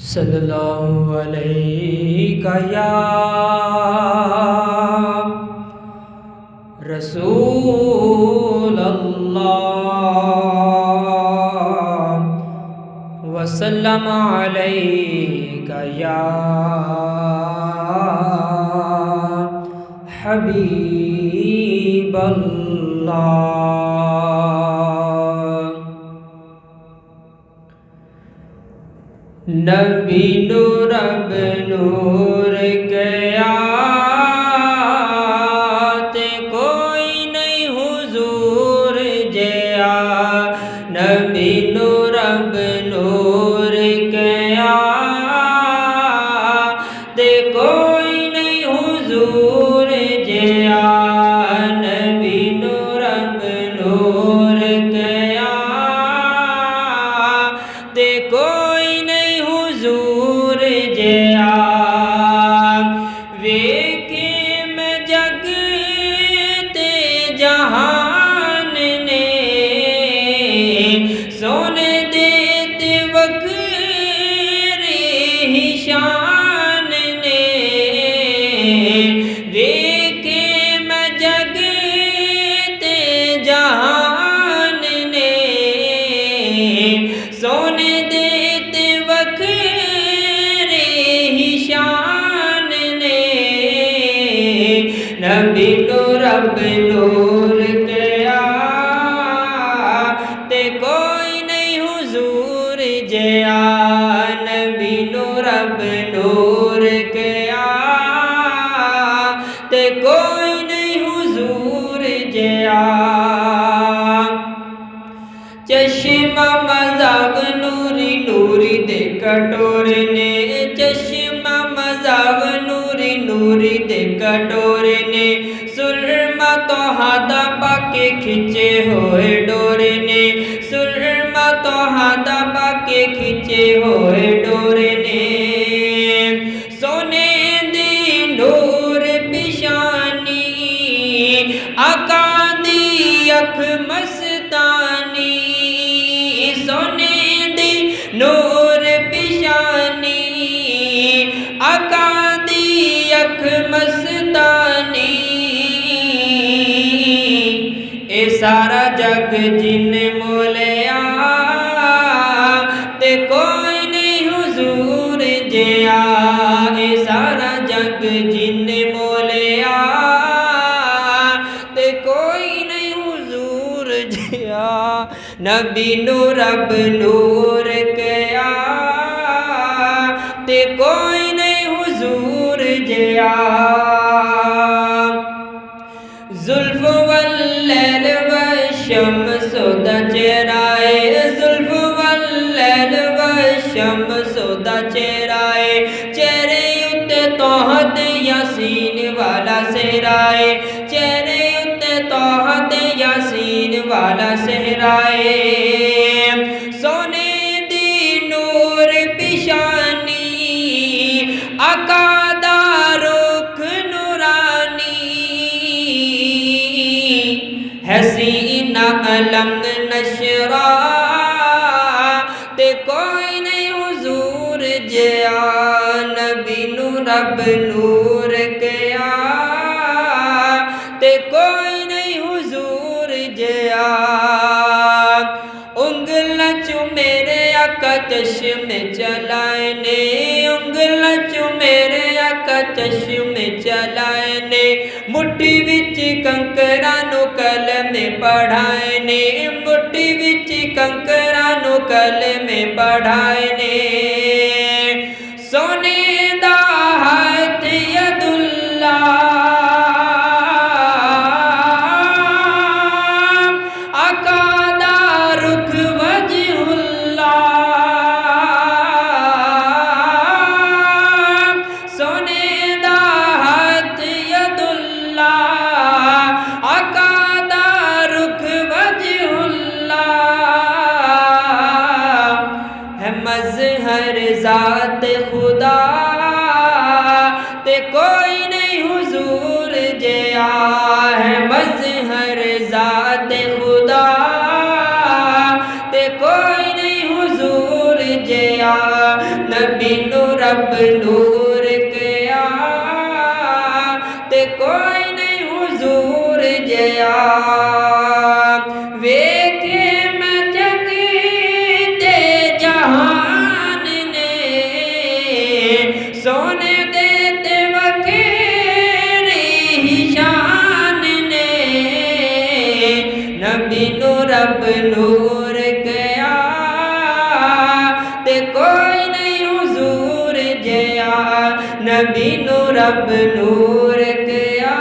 सल्लल्लाहु अलैका या रसूल अल्लाह वसल्लम अलैका या हबीब अल्लाह। नबी नूर अब नूर गया ते कोई नहीं हुजूर जया। नबी नूर अब नूर गया ते कोई नहीं हुजूर जया। नबी नूर अब नूर गया ते कोई नहीं हुजूर जया। वेखे मैं जग ते जहान ने सोने देते वक्रे ही शान ने। वेखे मैं जग ते जहान ने सोने देते वक्रे ही शान ने। नबी नूर अब नूर गया ते कोई नहीं हुजूर जया। नबी नूर अब नूर गया ते कोई नहीं हुजूर जया। चश्मा मज़ाक नूरी नूरी दे कटोरे ने। चश्मा मज़ाक नूरी नूरी दे कटोरे ने। सुरमा तो हाथा पाके खिंचे होए डोरे ने। सुरमा तो हाथा पाके खिंचे होए डोरे ने। सोने दी नूर पिशानी आका दी अख मस्तानी। सोने दी नूर पिशानी आका दी अख मस्तानी। ए सारा जग जिन मोलिया ते कोई नहीं हुजूर जया। ए सारा जग जिन मोलिया ते कोई नहीं हुजूर जया। नबी नूर अब नूर गया ते कोई नहीं हुजूर जया। जुल्फ वल्लैल वशम्स दा चेहराए। जुल्फ वल्लैल वशम्स दा चेहराए। चेहरे उत्ते तौहद यासीन वाला सेहराए। चेहरे उत्ते तौहद यासीन वाला सेहराए। सोने दी नूर पिशानी आका दा रुख नूरानी। है सीना अलंग नशरा ते कोई नहीं हुजूर जया। नबी नूर अब नूर गया ते कोई नहीं हुजूर जया। उंगला चू मेरे आका चश्मे चलाए ने। उंगला चू मेरे आका चश्मे चलाए ने। मुट्ठी विच कंकरा नु कलमे पढ़ाए ने। मुट्ठी विच कंकरा नु कलमे पढ़ाए ने। सोने दा हाथ यदुल्ला आका दा रुख वजहुल्ला। सोने दा हाथ यदुल्ला आका दा रुख वजहुल्ला। है मज़हर ज़ात खुदा ते कोई नहीं हुजूर जया। है मज़हर ज़ात खुदा ते कोई नहीं हुजूर जया। नबी नू रब नूर किया ते कोई नहीं हुजूर जया वेखे मैं जग ते जहान ने सोने दे ते वखेरी ही शान ने नबी नू रब नूर किया ते कोई नहीं हुजूर जया नबी नू रब नूर किया।